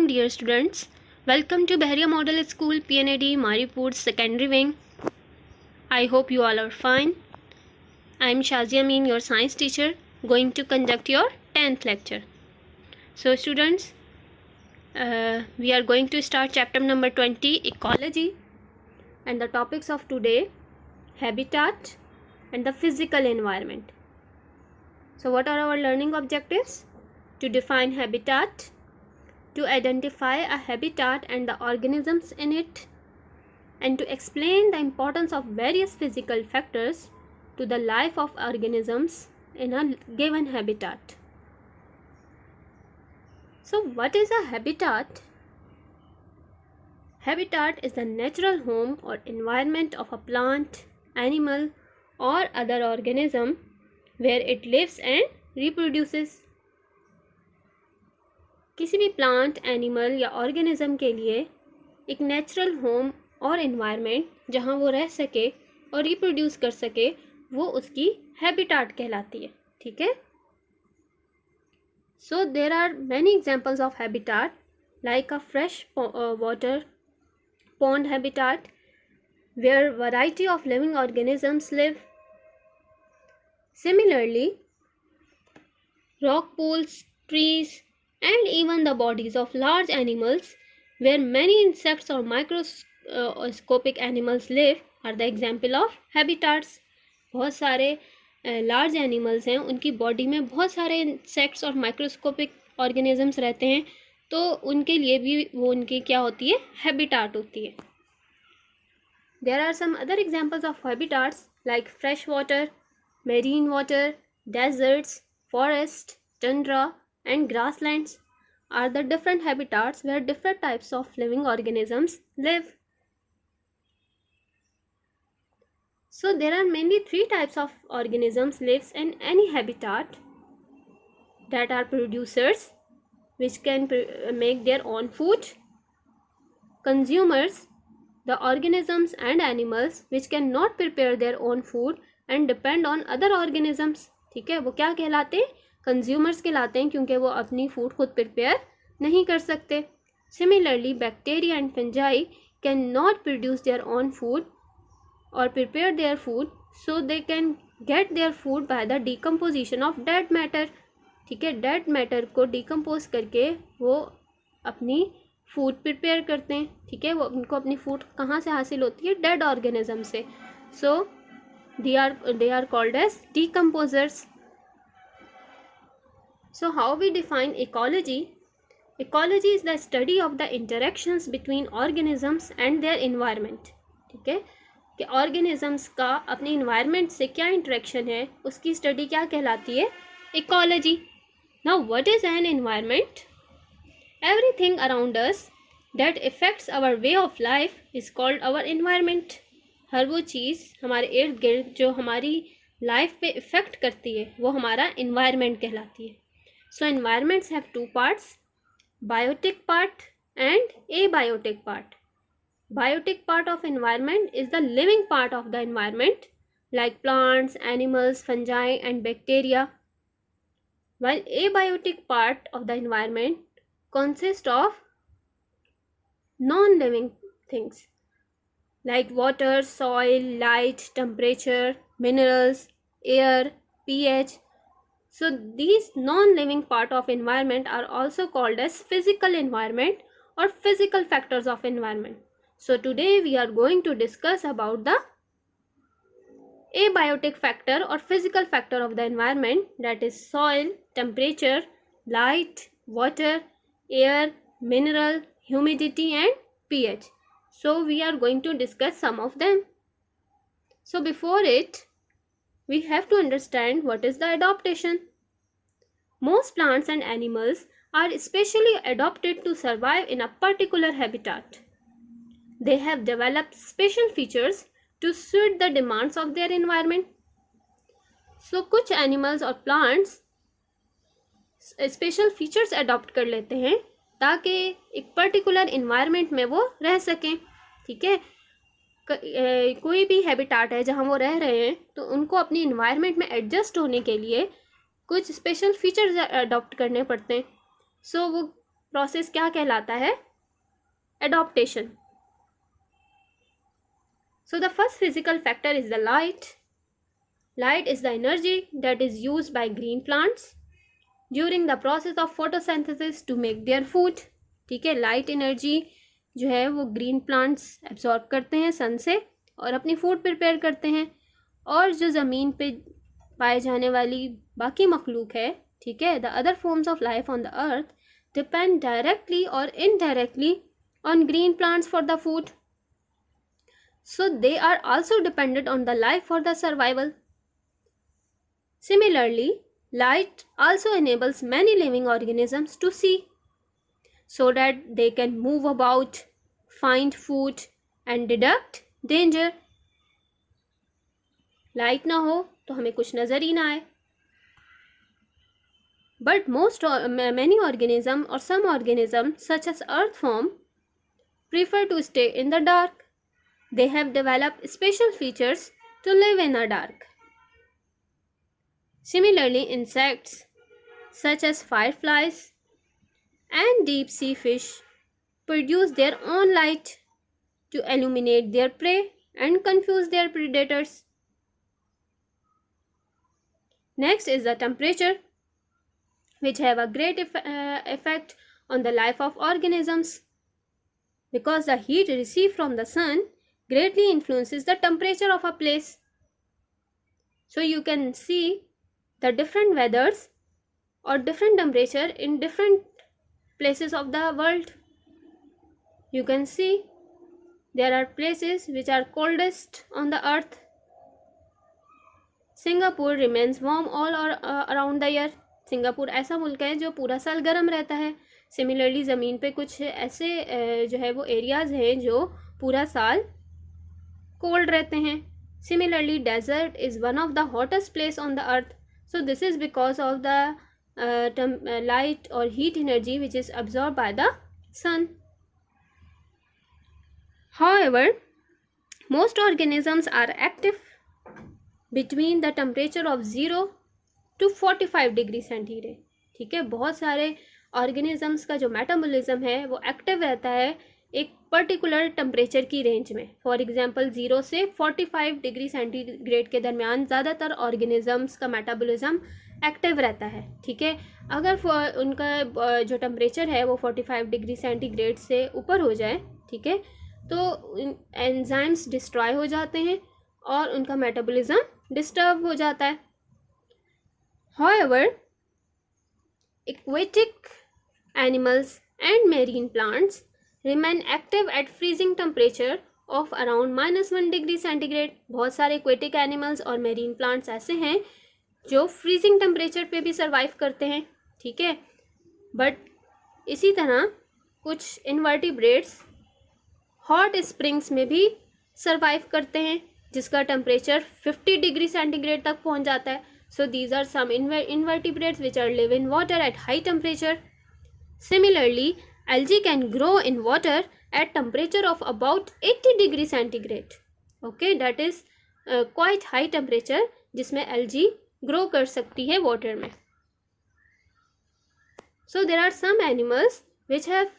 morning, dear students. Welcome to Behria Model School, PNAD, Maripur Secondary Wing. I hope you all are fine. I am Shazia Amin, your science teacher, going to conduct your 10th lecture. So, students, we are going to start chapter number 20, Ecology, and the topics of today, habitat and the physical environment. So, what are our learning objectives? To define habitat, to identify a habitat and the organisms in it, and to explain the importance of various physical factors to the life of organisms in a given habitat. So, what is a habitat? Habitat is the natural home or environment of a plant, animal, or other organism where it lives and reproduces. किसी भी plant, animal या organism के लिए एक natural home और environment जहाँ वो रह सके और रिप्रोड्यूस कर सके वो उसकी हैबिटाट कहलाती है. ठीक है. So there are many examples of habitat like a fresh water pond habitat where variety of living organisms live. Similarly, rock pools, trees, and even the bodies of large animals where many insects or microscopic animals live are the example of habitats. बहुत सारे large animals हैं, उनकी body में बहुत सारे insects और microscopic organisms रहते हैं, तो उनके लिए भी वो उनकी क्या होती है, हैबिटाट होती है. There are some other examples of habitats like fresh water, marine water, deserts, forest, tundra, and grasslands are the different habitats where different types of living organisms live. So there are mainly three types of organisms lives in any habitat, that are producers, which can make their own food, consumers, the organisms and animals which cannot prepare their own food and depend on other organisms. ठीक है, वो क्या कहलाते हैं, consumers कहलाते हैं, क्योंकि वो अपनी फूड खुद प्रिपेयर नहीं कर सकते. Similarly bacteria and fungi can not produce their own food और prepare their food, so they can get their food by the decomposition of dead matter. ठीक है, डेड मैटर को डिकम्पोज करके वो अपनी फूड प्रिपेयर करते हैं. ठीक है, वो उनको अपनी फूड कहाँ से हासिल होती है, डेड ऑर्गेनिज्म से. So they are called as decomposers. So how we define ecology? Ecology is the study of the interactions between organisms and their environment. ठीक है, कि ऑर्गेनिजम्स का अपने इन्वायरमेंट से क्या इंटरेक्शन है, उसकी स्टडी क्या कहलाती है, ecology. Now what is an environment? Everything around us that affects our way of life is called our environment. हर वो चीज़ हमारे इर्द गिर्द जो हमारी लाइफ पे इफ़ेक्ट करती है वो हमारा environment कहलाती है. So environments have two parts, biotic part and abiotic part. Biotic part of environment is the living part of the environment like plants, animals, fungi and bacteria, while abiotic part of the environment consist of non-living things like water, soil, light, temperature, minerals, air, pH. So these non-living part of environment are also called as physical environment or physical factors of environment. So today we are going to discuss about the abiotic factor or physical factor of the environment, that is soil, temperature, light, water, air, mineral, humidity and pH. So we are going to discuss some of them. So before it, we have to understand what is the adaptation. Most plants and animals are specially adapted to survive in a particular habitat. They have developed special features to suit the demands of their environment. So कुछ animals और plants special features adopt कर लेते हैं ताकि एक particular environment में वो रह सकें. ठीक है, कोई भी हैबिटाट है जहाँ वो रह रहे हैं तो उनको अपनी इन्वायरमेंट में एडजस्ट होने के लिए कुछ स्पेशल फीचर्स अडॉप्ट करने पड़ते हैं. सो वो प्रोसेस क्या कहलाता है? Adaptation. So the first physical factor is the light. Light is the energy that is used by green plants during the process of photosynthesis to make their food. ठीक है, light energy जो है वो green plants absorb करते हैं सन से और अपनी फूड प्रिपेयर करते हैं. और जो ज़मीन पे पाए जाने वाली बाकी मखलूक है, ठीक है, the other forms of life on the earth depend directly और indirectly on green plants for the food. So they are also dependent on the light for the survival. Similarly, light also enables many living organisms to see, so that they can move about, find food and detect danger. Light ना हो तो हमें कुछ नज़र ही ना आए. But many organisms or some organisms such as earthworm prefer to stay in the dark. They have developed special features to live in the dark. Similarly, insects such as fireflies and deep sea fish produce their own light to illuminate their prey and confuse their predators. Next is the temperature, which have a great effect on the life of organisms, because the heat received from the sun greatly influences the temperature of a place. So you can see the different weathers or different temperature in different places of the world. You can see there are places which are coldest on the earth. Singapore remains warm all around the year. Singapore ऐसा मुल्क है जो पूरा साल गर्म रहता है. Similarly ज़मीन पे कुछ ऐसे जो है वो एरियाज़ हैं जो पूरा साल कोल्ड रहते हैं. Similarly, desert is one of the hottest place on the earth. So this is because of the light or heat energy which is absorbed by the sun. However, most organisms are active between the temperature of 0 to 45 degree centigrade. ठीक है, बहुत सारे organisms का जो metabolism है वो active रहता है एक पर्टिकुलर टेम्परेचर की रेंज में. फॉर एग्जांपल 0 से 45 डिग्री सेंटीग्रेड के दरमियान ज़्यादातर ऑर्गेनिजम्स का मेटाबॉलिज्म एक्टिव रहता है. ठीक है, अगर उनका जो टेम्परेचर है वो 45 डिग्री सेंटीग्रेड से ऊपर हो जाए, ठीक है, तो एंजाइम्स डिस्ट्रॉय हो जाते हैं और उनका मेटाबॉलिज्म डिस्टर्ब हो जाता है. However, aquatic animals and marine plants remain active at freezing temperature of around -1 degree centigrade. बहुत सारे aquatic animals और marine plants ऐसे हैं जो freezing temperature पे भी survive करते हैं. ठीक है, बट इसी तरह कुछ invertebrates hot springs में भी survive करते हैं जिसका टेम्परेचर 50 डिग्री सेंटीग्रेड तक पहुंच जाता है. So these are some invertebrates which are live in water at high temperature. Similarly, algae can grow in water at temperature of about 80 degree centigrade. Okay, that is quite high temperature जिसमें algae grow कर सकती है water में. So there are some animals which have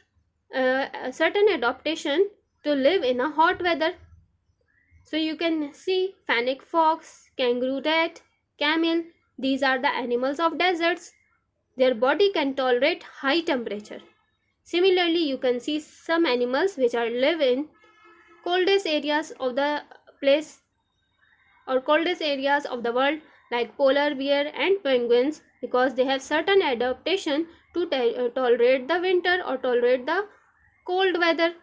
a certain adaptation to live in a hot weather. So you can see fennec fox, kangaroo rat, camel. These are the animals of deserts. Their body can tolerate high temperature. Similarly, you can see some animals which are live in coldest areas of the place or coldest areas of the world, like polar bear and penguins, because they have certain adaptation to tolerate the winter or tolerate the cold weather.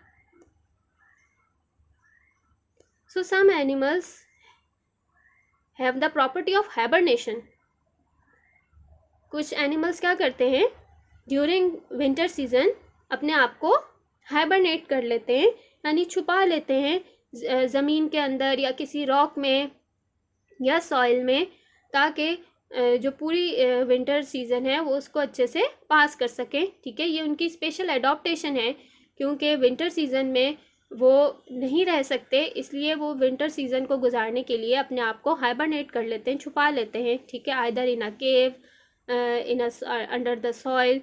So some animals have the property of hibernation. कुछ animals क्या करते हैं during winter season अपने आप को hibernate कर लेते हैं, यानी छुपा लेते हैं ज़मीन के अंदर या किसी रॉक में या सॉइल में, ताकि जो पूरी विंटर सीज़न है वो उसको अच्छे से पास कर सकें. ठीक है, ये उनकी स्पेशल एडॉप्टेशन है क्योंकि विंटर सीज़न में वो नहीं रह सकते, इसलिए वो विंटर सीज़न को गुजारने के लिए अपने आप को हाइबरनेट कर लेते हैं, छुपा लेते हैं. ठीक है, either in a cave, in under the soil.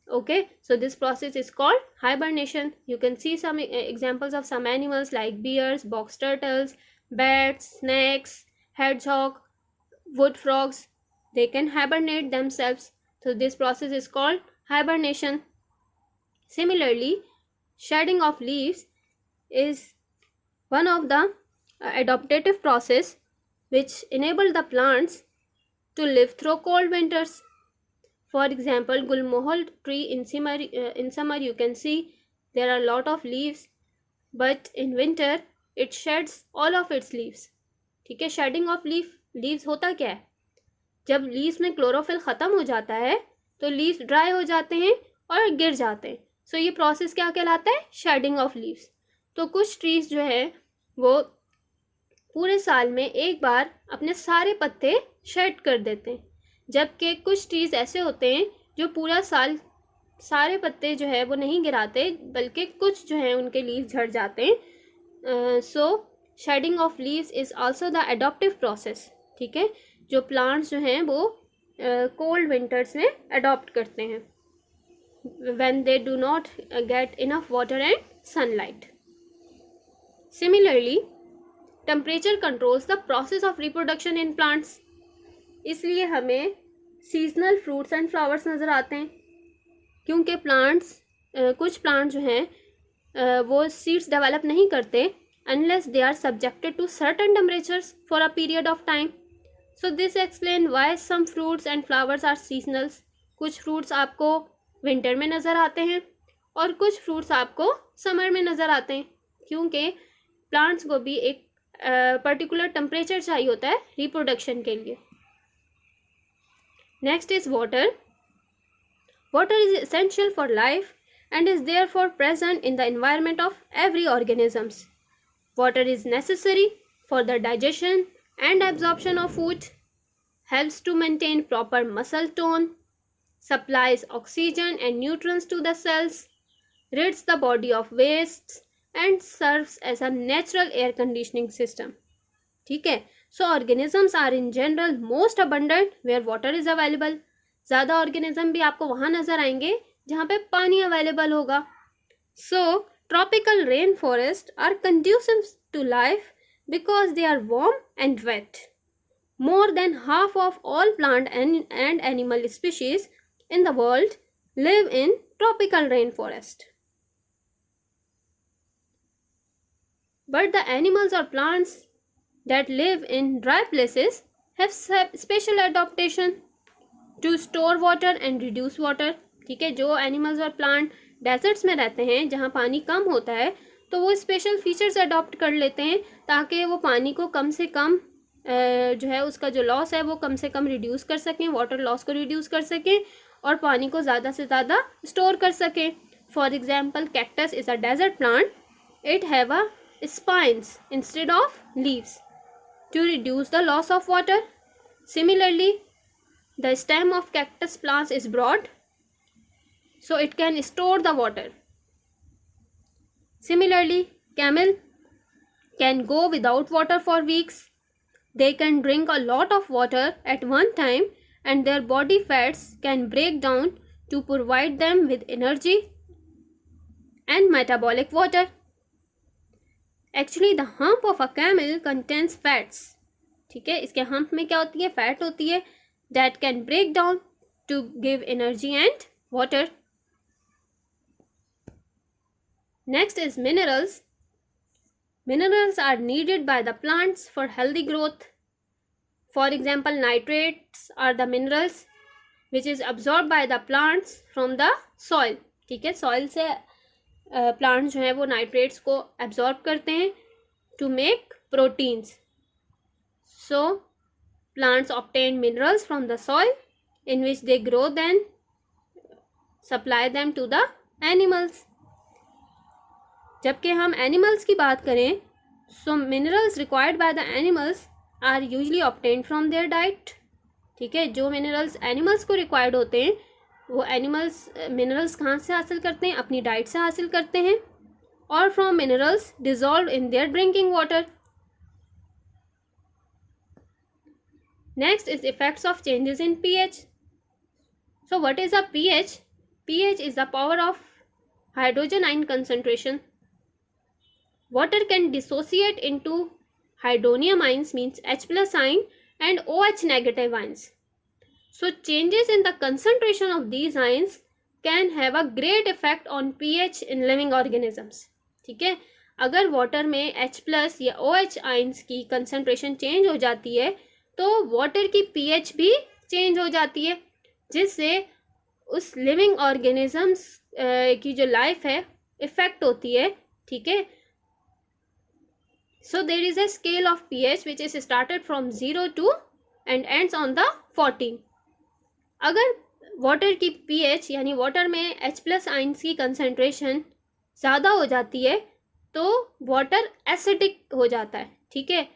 Okay, so this process is called hibernation. You can see some examples of some animals like bears, box turtles, bats, snakes, hedgehog, wood frogs. They can hibernate themselves. So this process is called hibernation. Similarly, shedding of leaves is one of the adaptive process which enable the plants to live through cold winters. For example, gulmohar tree in summer you can see there are a lot of leaves, but in winter it sheds all of its leaves. ठीक है, shading of leaves होता क्या है, जब leaves में chlorophyll ख़त्म हो जाता है तो लीव्स ड्राई हो जाते हैं और गिर जाते हैं. सो ये प्रोसेस क्या कहलाता है, शेडिंग ऑफ लीव्स. तो कुछ ट्रीज जो है वो पूरे साल में एक बार अपने सारे पत्ते शेड कर देते हैं, जबकि कुछ ट्रीज ऐसे होते हैं जो पूरा साल सारे पत्ते जो है वो नहीं गिराते, बल्कि कुछ जो है उनके लीव्स झड़ जाते हैं. So shedding of leaves is also the adaptive process. ठीक है, जो प्लांट्स जो हैं वो कोल्ड विंटर्स में अडॉप्ट करते हैं when they do not get enough water and sunlight. Similarly temperature controls the process of reproduction in plants. इसलिए हमें सीजनल फ्रूट्स एंड फ्लावर्स नज़र आते हैं, क्योंकि प्लांट्स कुछ प्लांट जो हैं वो सीड्स डेवलप नहीं करते unless they are subjected to certain temperatures for a period of time. So this explain why some fruits and flowers are seasonals. कुछ फ्रूट्स आपको विंटर में नज़र आते हैं और कुछ फ्रूट्स आपको समर में नज़र आते हैं, क्योंकि प्लांट्स को भी एक पर्टिकुलर टेम्परेचर चाहिए होता है रिप्रोडक्शन के लिए. Next is water. Water is essential for life and is therefore present in the environment of every organisms. Water is necessary for the digestion and absorption of food, helps to maintain proper muscle tone, supplies oxygen and nutrients to the cells, rids the body of wastes and serves as a natural air conditioning system. ठीक है, so organisms are in general most abundant where water is available. ज़्यादा organism भी आपको वहाँ नज़र आएंगे जहाँ पे पानी अवेलेबल होगा. So tropical rain forest are conducive to life because they are warm and wet. More than half of all plant and animal species in the world live in tropical rain forest. But the animals और plants that live in dry places have special adaptation to store water and reduce water. ठीक है, जो animals और plant desserts में रहते हैं जहाँ पानी कम होता है तो वो स्पेशल फीचर्स अडॉप्ट कर लेते हैं ताकि वो पानी को कम से कम जो है उसका जो लॉस है वो कम से कम रिड्यूस कर सकें, वाटर लॉस को रिड्यूस कर सकें और पानी को ज़्यादा से ज़्यादा स्टोर कर सकें. For example cactus is a desert plant. It have a spines instead of leaves to reduce the loss of water. Similarly the stem of cactus plants is broad, so it can store the water. Similarly, camel can go without water for weeks. They can drink a lot of water at one time and their body fats can break down to provide them with energy and metabolic water. Actually, the hump of a camel contains fats. ठीक है, इसके hump में क्या होती है, fat होती है that can break down to give energy and water. Next is minerals. Minerals are needed by the plants for healthy growth. For example, nitrates are the minerals which is absorbed by the plants from the soil. ठीक है, soil से plants जो है वो nitrates को absorb करते हैं to make proteins. So plants obtain minerals from the soil in which they grow, then supply them to the animals. जबकि हम animals की बात करें, so minerals required by the animals are usually obtained from their diet. ठीक है, जो minerals animals को required होते हैं वो animals minerals कहाँ से हासिल करते हैं, अपनी diet से हासिल करते हैं और from minerals dissolved in their drinking water. Next is effects of changes in pH. So what is a pH? pH is the power of hydrogen ion concentration. Water can dissociate into hydronium ions, means H plus ion, and OH negative ions. So changes in the concentration of these ions can have a great effect on pH in living organisms. ठीक है, अगर water में H plus या OH ions की concentration change हो जाती है तो वाटर की pH भी चेंज हो जाती है, जिससे उस लिविंग ऑर्गेनिजम्स की जो लाइफ है इफेक्ट होती है. ठीक है, so there is a scale of pH which is started from 0 to and ends on the 14. अगर वाटर की pH यानी वाटर में H प्लस आयंस की कंसंट्रेशन ज़्यादा हो जाती है तो वाटर एसिडिक हो जाता है. ठीक है,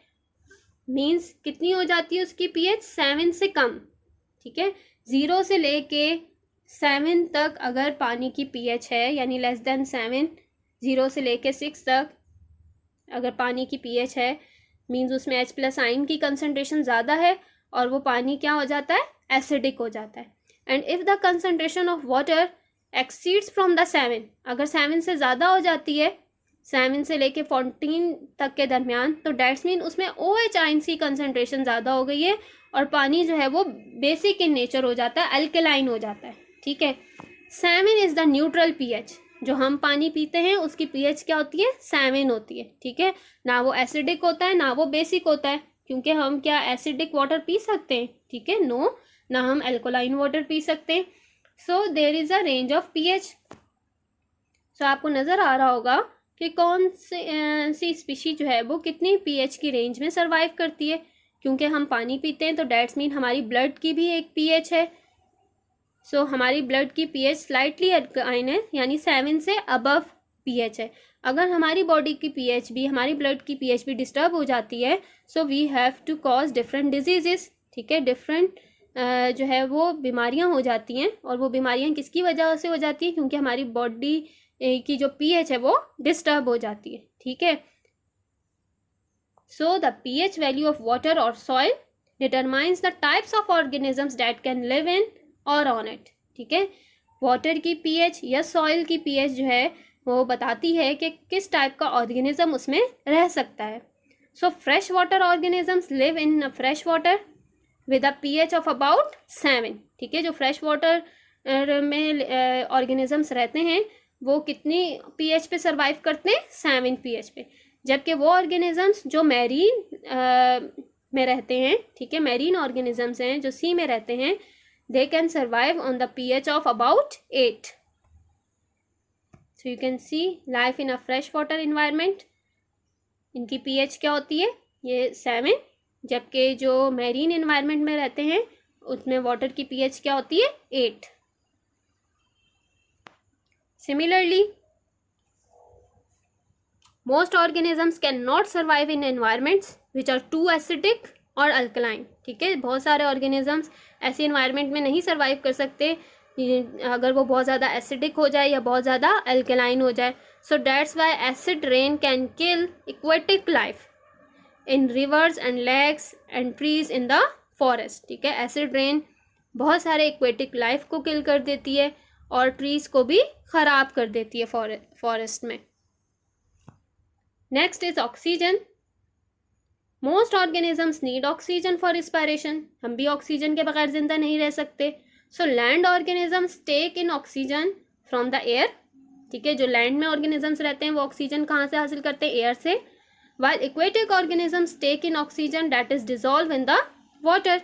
मीन्स कितनी हो जाती है उसकी pH? 7 से कम. ठीक है, 0 से लेके 7 तक अगर पानी की pH है यानी लेस देन 7, 0 से लेके 6 तक अगर पानी की pH है मीन्स उसमें H प्लस आयन की कंसंट्रेशन ज़्यादा है और वो पानी क्या हो जाता है? एसिडिक हो जाता है. And if the concentration of water exceeds from the 7, अगर 7 से ज़्यादा हो जाती है, 7 से लेके 14 तक के दरमियान, तो डैट्स मीन उसमें OH आयंस की कंसंट्रेशन ज़्यादा हो गई है और पानी जो है वो बेसिक इन नेचर हो जाता है, अल्कलाइन हो जाता है. ठीक है, 7 इज़ द न्यूट्रल pH. जो हम पानी पीते हैं उसकी pH क्या होती है? 7 होती है. ठीक है, ना वो एसिडिक होता है ना वो बेसिक होता है, क्योंकि हम क्या एसिडिक वाटर पी सकते हैं? ठीक है, नो, ना हम एल्कोलाइन वाटर पी सकते हैं. So there is a range of pH. सो आपको नज़र आ रहा होगा कि कौन सी स्पीशी जो है वो कितनी pH की रेंज में सर्वाइव करती है. क्योंकि हम पानी पीते हैं तो डैट्स मीन हमारी ब्लड की भी एक pH है. सो हमारी ब्लड की pH स्लाइटली अल्काइन है, यानी 7 से अबव pH है. अगर हमारी बॉडी की pH भी, हमारी ब्लड की pH भी डिस्टर्ब हो जाती है, so we have to cause different diseases. ठीक है, डिफरेंट जो है वो बीमारियां हो जाती हैं. और वो बीमारियां किसकी वजह से हो जाती हैं? क्योंकि हमारी बॉडी की जो pH है वो डिस्टर्ब हो जाती है. ठीक है, so the pH value of water और soil determines the types of organisms that can live in और ऑन इट. ठीक है, वाटर की pH या सॉइल की pH जो है वो बताती है कि किस टाइप का ऑर्गेनिज्म उसमें रह सकता है. So fresh water organisms live in fresh water with a pH of about 7. ठीक है, जो फ्रेश वाटर में ऑर्गेनिजम्स रहते हैं वो कितनी pH पे सर्वाइव करते हैं? 7 pH पे. जबकि वो ऑर्गेनिजम्स जो मैरीन में रहते हैं, ठीक है, मैरीन ऑर्गेनिजम्स हैं जो सी में रहते हैं, they can survive on the pH of about 8. So you can see life in a freshwater environment. इनकी pH क्या होती है? ये 7. जबकि जो मैरीन environment में रहते हैं उसमें वाटर की pH क्या होती है? 8. Similarly, most organisms cannot survive in environments which are too acidic और अल्कलाइन. ठीक है, बहुत सारे ऑर्गेनिजम्स ऐसे इन्वायरमेंट में नहीं सर्वाइव कर सकते अगर वो बहुत ज़्यादा एसिडिक हो जाए या बहुत ज़्यादा अल्कलाइन हो जाए. So that's why acid rain can kill aquatic life in rivers and lakes and trees in the forest. ठीक है, एसिड रेन बहुत सारे एक्वेटिक लाइफ को किल कर देती है और ट्रीज़ को भी ख़राब कर देती है फॉरेस्ट में. Next is oxygen. Most organisms need oxygen for respiration. हम भी ऑक्सीजन के बगैर जिंदा नहीं रह सकते. So land organisms take in oxygen from the air. ठीक है, जो लैंड में ऑर्गेनिजम्स रहते हैं वो ऑक्सीजन कहाँ से हासिल करते हैं? एयर से. while aquatic organisms take in oxygen that is dissolved in the water.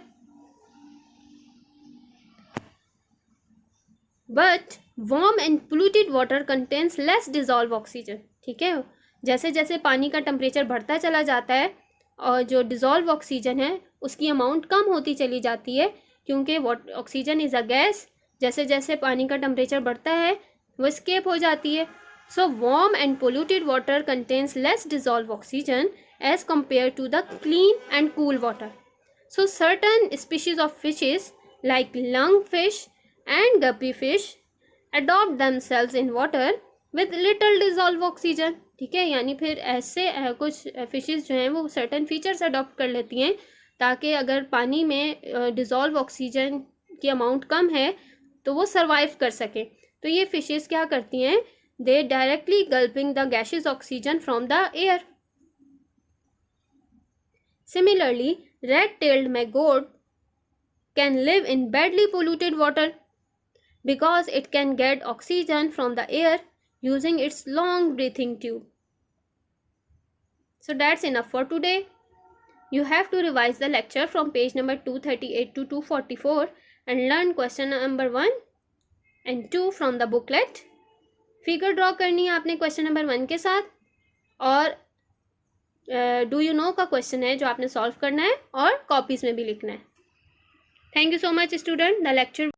But warm and polluted water contains less dissolved oxygen. ठीक है, जैसे जैसे पानी का टेम्परेचर बढ़ता चला जाता है और जो डिज़ोल्व ऑक्सीजन है उसकी अमाउंट कम होती चली जाती है, क्योंकि ऑक्सीजन इज़ अ गैस. जैसे जैसे पानी का टेम्परेचर बढ़ता है वो स्केप हो जाती है. So warm and polluted water contains less dissolved oxygen as compared to the clean and cool water. So certain species of fishes like lungfish and guppy fish adopt themselves in water with little dissolved oxygen. ठीक है, यानी फिर ऐसे कुछ fishes जो हैं वो certain features adopt कर लेती हैं ताकि अगर पानी में डिज़ोल्व ऑक्सीजन की अमाउंट कम है तो वो सर्वाइव कर सकें. तो ये फिशेस क्या करती हैं, दे directly गल्पिंग the gases oxygen from the air. Similarly, red-tailed maggot can live in badly polluted water because it can get oxygen from the air using its long breathing tube. So that's enough for today. You have to revise the lecture from page number 238 to 244 and learn question number 1 and 2 from the booklet. Figure draw करनी है आपने question number 1 के साथ, और do you know का question है जो आपने सॉल्व करना है और कॉपीज में भी लिखना है. Thank you so much student. The lecture